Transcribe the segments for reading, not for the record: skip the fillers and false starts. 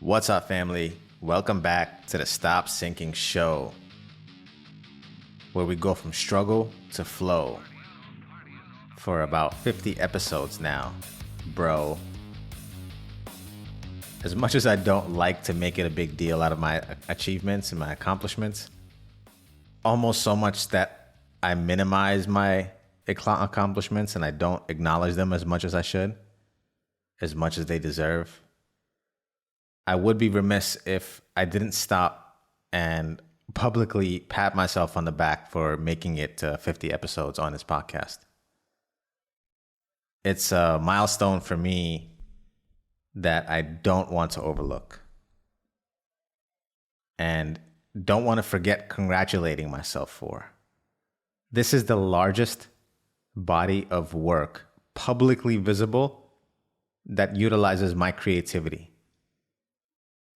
What's up, family? Welcome back to the Stop Sinking Show, where we go from struggle to flow for about 50 episodes now, bro. As much as I don't like to make it a big deal out of my achievements and my accomplishments, almost so much that I minimize my accomplishments and I don't acknowledge them as much as I should, as much as they deserve. I would be remiss if I didn't stop and publicly pat myself on the back for making it to 50 episodes on this podcast. It's a milestone for me that I don't want to overlook and don't want to forget congratulating myself for. This is the largest body of work publicly visible that utilizes my creativity.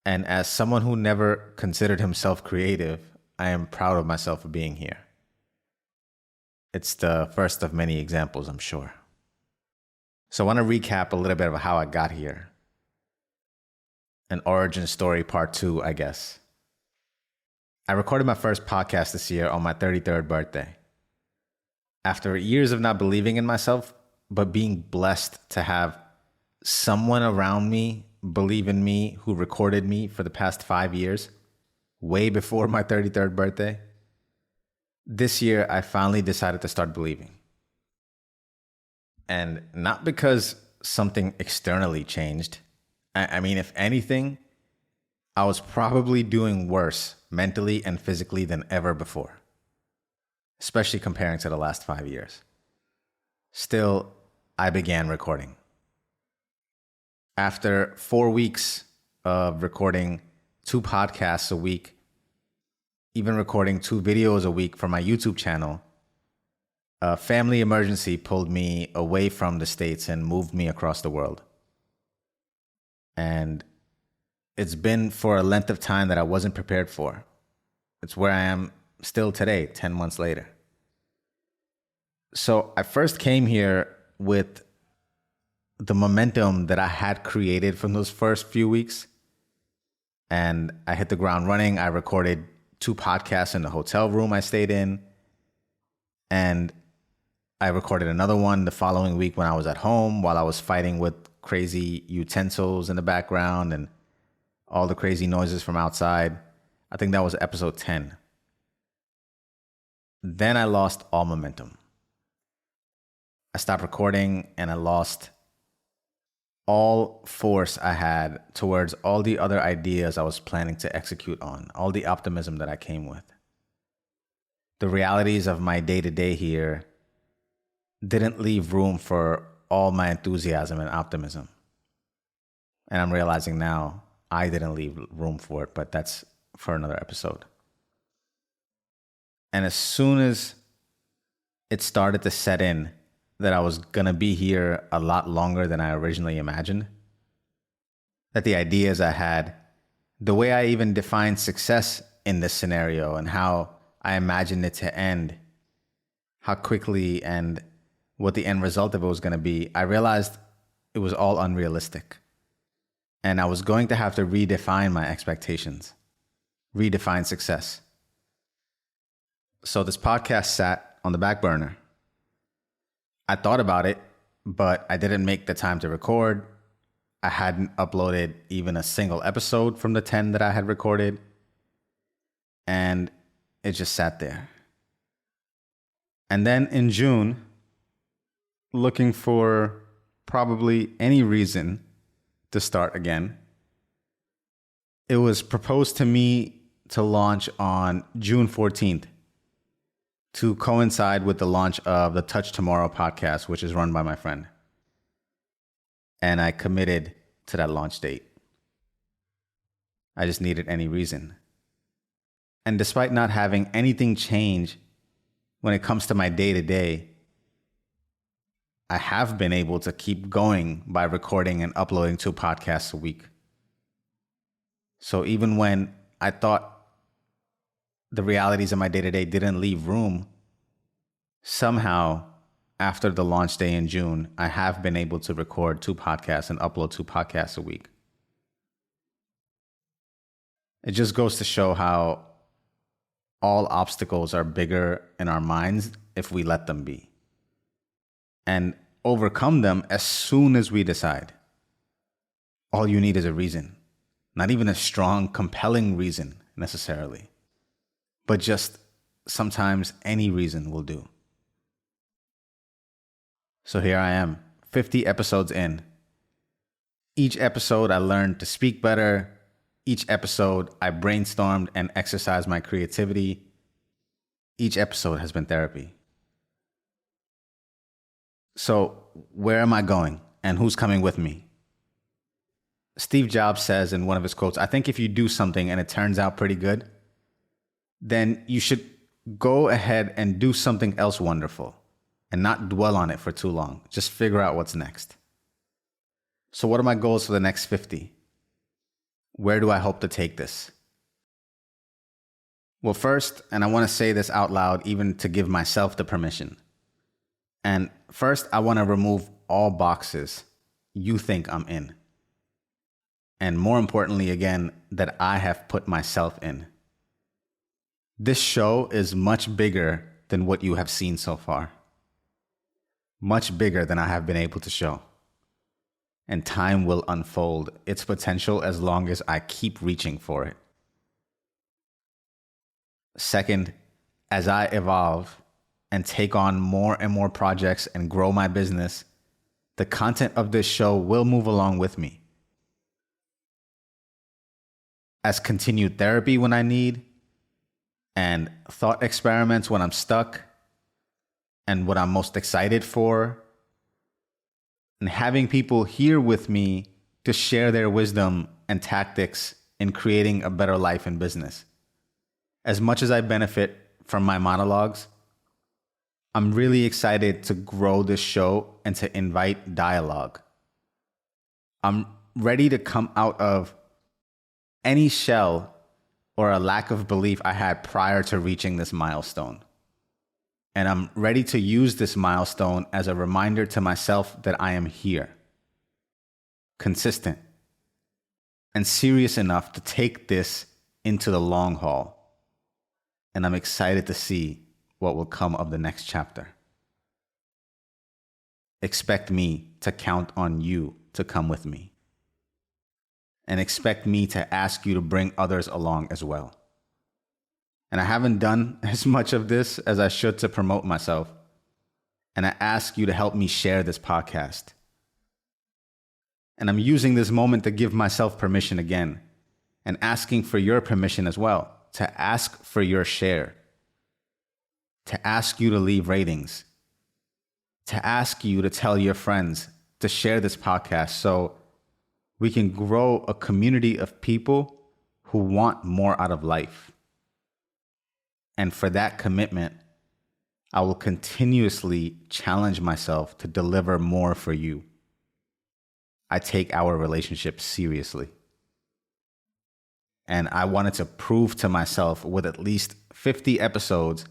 And as someone who never considered himself creative, I am proud of myself for being here. It's the first of many examples, I'm sure. So I want to recap a little bit of how I got here. An origin story part 2, I guess. I recorded my first podcast this year on my 33rd birthday. After years of not believing in myself, but being blessed to have someone around me believe in me who recorded me for the past 5 years, way before my 33rd birthday. This year, I finally decided to start believing. And not because something externally changed. I mean, if anything, I was probably doing worse mentally and physically than ever before, especially comparing to the last 5 years. Still, I began recording. After 4 weeks of recording 2 podcasts a week, even recording 2 videos a week for my YouTube channel, a family emergency pulled me away from the States and moved me across the world. And it's been for a length of time that I wasn't prepared for. It's where I am still today, 10 months later. So I first came here with the momentum that I had created from those first few weeks. And I hit the ground running. I recorded 2 podcasts in the hotel room I stayed in. And I recorded another one the following week when I was at home while I was fighting with crazy utensils in the background and all the crazy noises from outside. I think that was episode 10. Then I lost all momentum. I stopped recording and I lost all force I had towards all the other ideas I was planning to execute on, all the optimism that I came with. The realities of my day-to-day here didn't leave room for all my enthusiasm and optimism. And I'm realizing now I didn't leave room for it, but that's for another episode. And as soon as it started to set in that I was going to be here a lot longer than I originally imagined, that the ideas I had, the way I even defined success in this scenario and how I imagined it to end, how quickly and what the end result of it was going to be, I realized it was all unrealistic. And I was going to have to redefine my expectations, redefine success. So this podcast sat on the back burner. I thought about it, but I didn't make the time to record. I hadn't uploaded even a single episode from the 10 that I had recorded. And it just sat there. And then in June, looking for probably any reason to start again, it was proposed to me to launch on June 14th. To coincide with the launch of the Touch Tomorrow podcast, which is run by my friend. And I committed to that launch date. I just needed any reason. And despite not having anything change when it comes to my day-to-day, I have been able to keep going by recording and uploading 2 podcasts a week. So even when I thought the realities of my day-to-day didn't leave room, somehow, after the launch day in June, I have been able to record 2 podcasts and upload 2 podcasts a week. It just goes to show how all obstacles are bigger in our minds if we let them be, and overcome them as soon as we decide. All you need is a reason, not even a strong, compelling reason necessarily, but just sometimes any reason will do. So here I am, 50 episodes in. Each episode I learned to speak better. Each episode I brainstormed and exercised my creativity. Each episode has been therapy. So where am I going and who's coming with me? Steve Jobs says in one of his quotes, I think if you do something and it turns out pretty good, then you should go ahead and do something else wonderful and not dwell on it for too long. Just figure out what's next. So what are my goals for the next 50? Where do I hope to take this? Well, first, and I want to say this out loud even to give myself the permission. And first, I want to remove all boxes you think I'm in. And more importantly, again, that I have put myself in. This show is much bigger than what you have seen so far. Much bigger than I have been able to show. And time will unfold its potential as long as I keep reaching for it. Second, as I evolve and take on more and more projects and grow my business, the content of this show will move along with me. As continued therapy when I need, and thought experiments when I'm stuck, and what I'm most excited for, and having people here with me to share their wisdom and tactics in creating a better life and business. As much as I benefit from my monologues, I'm really excited to grow this show and to invite dialogue. I'm ready to come out of any shell or a lack of belief I had prior to reaching this milestone. And I'm ready to use this milestone as a reminder to myself that I am here, consistent, and serious enough to take this into the long haul. And I'm excited to see what will come of the next chapter. Expect me to count on you to come with me. And expect me to ask you to bring others along as well. And I haven't done as much of this as I should to promote myself. And I ask you to help me share this podcast. And I'm using this moment to give myself permission again, and asking for your permission as well, to ask for your share, to ask you to leave ratings, to ask you to tell your friends to share this podcast so we can grow a community of people who want more out of life. And for that commitment, I will continuously challenge myself to deliver more for you. I take our relationship seriously. And I wanted to prove to myself with at least 50 episodes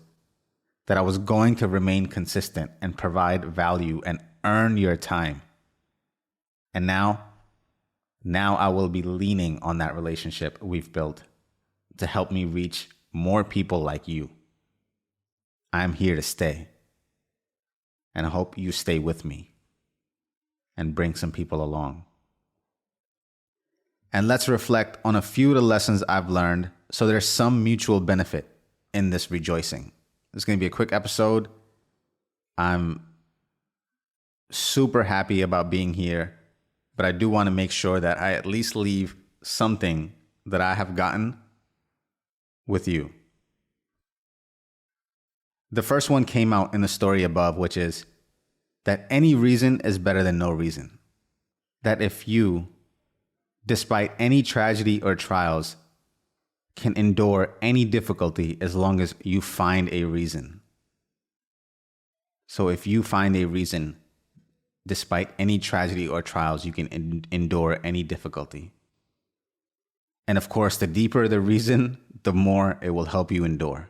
that I was going to remain consistent and provide value and earn your time. And now I will be leaning on that relationship we've built to help me reach more people like you. I'm here to stay. And I hope you stay with me and bring some people along. And let's reflect on a few of the lessons I've learned so there's some mutual benefit in this rejoicing. It's going to be a quick episode. I'm super happy about being here, but I do want to make sure that I at least leave something that I have gotten with you. The first one came out in the story above, which is that any reason is better than no reason. That if you, despite any tragedy or trials, can endure any difficulty as long as you find a reason. So if you find a reason, despite any tragedy or trials, you can endure any difficulty. And of course, the deeper the reason, the more it will help you endure.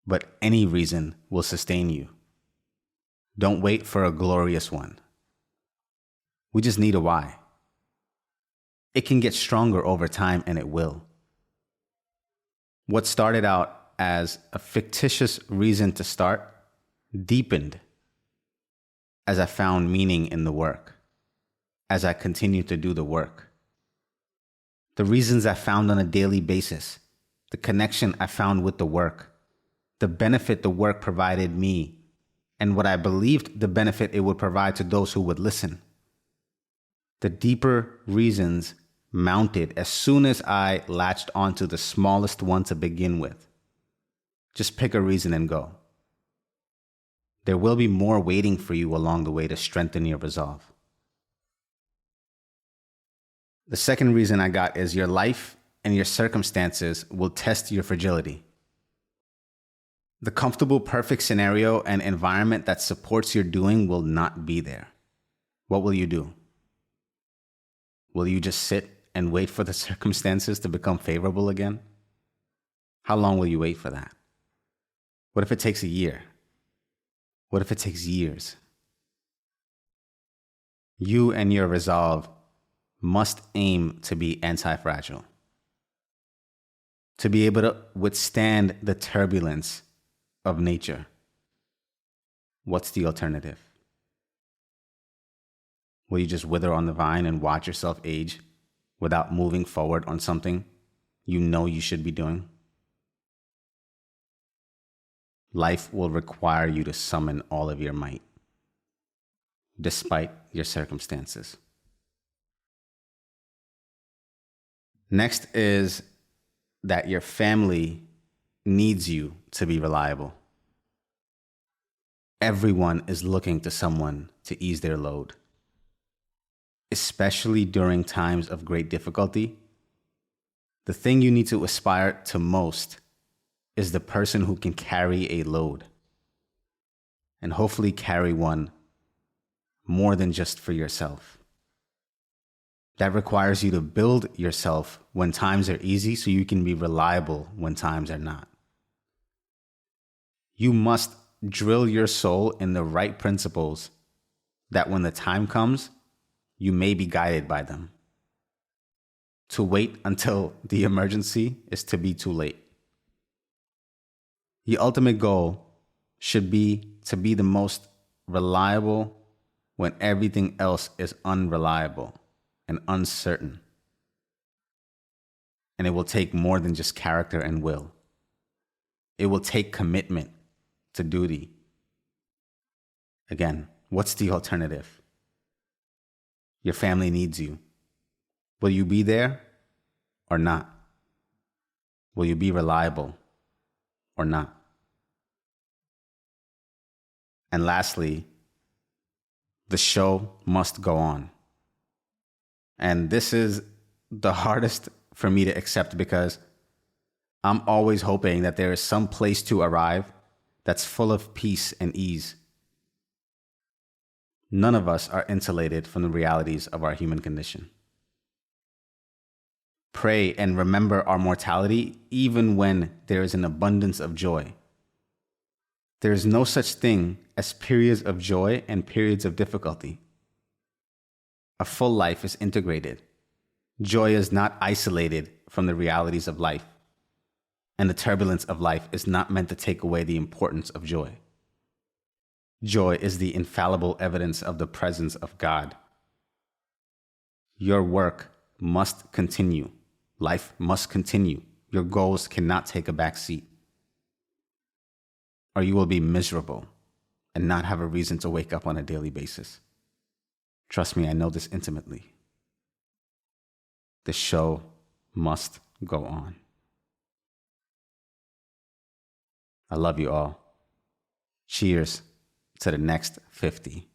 But any reason will sustain you. Don't wait for a glorious one. We just need a why. It can get stronger over time, and it will. What started out as a fictitious reason to start deepened as I found meaning in the work, as I continued to do the work. The reasons I found on a daily basis, the connection I found with the work, the benefit the work provided me, and what I believed the benefit it would provide to those who would listen. The deeper reasons mounted as soon as I latched onto the smallest one to begin with. Just pick a reason and go. There will be more waiting for you along the way to strengthen your resolve. The second reason I got is your life and your circumstances will test your fragility. The comfortable, perfect scenario and environment that supports your doing will not be there. What will you do? Will you just sit and wait for the circumstances to become favorable again? How long will you wait for that? What if it takes a year? What if it takes years? You and your resolve must aim to be anti-fragile, to be able to withstand the turbulence of nature. What's the alternative? Will you just wither on the vine and watch yourself age without moving forward on something you know you should be doing? Life will require you to summon all of your might, despite your circumstances. Next is that your family needs you to be reliable. Everyone is looking to someone to ease their load, especially during times of great difficulty. The thing you need to aspire to most is the person who can carry a load, and hopefully carry one more than just for yourself. That requires you to build yourself when times are easy so you can be reliable when times are not. You must drill your soul in the right principles that when the time comes, you may be guided by them. To wait until the emergency is to be too late. The ultimate goal should be to be the most reliable when everything else is unreliable and uncertain. And it will take more than just character and will. It will take commitment to duty. Again, what's the alternative? Your family needs you. Will you be there or not? Will you be reliable or not? And lastly, the show must go on. And this is the hardest for me to accept because I'm always hoping that there is some place to arrive that's full of peace and ease. None of us are insulated from the realities of our human condition. Pray and remember our mortality even when there is an abundance of joy. There is no such thing as periods of joy and periods of difficulty. A full life is integrated. Joy is not isolated from the realities of life, and the turbulence of life is not meant to take away the importance of joy. Joy is the infallible evidence of the presence of God. Your work must continue. Life must continue. Your goals cannot take a back seat, or you will be miserable and not have a reason to wake up on a daily basis. Trust me, I know this intimately. The show must go on. I love you all. Cheers to the next 50.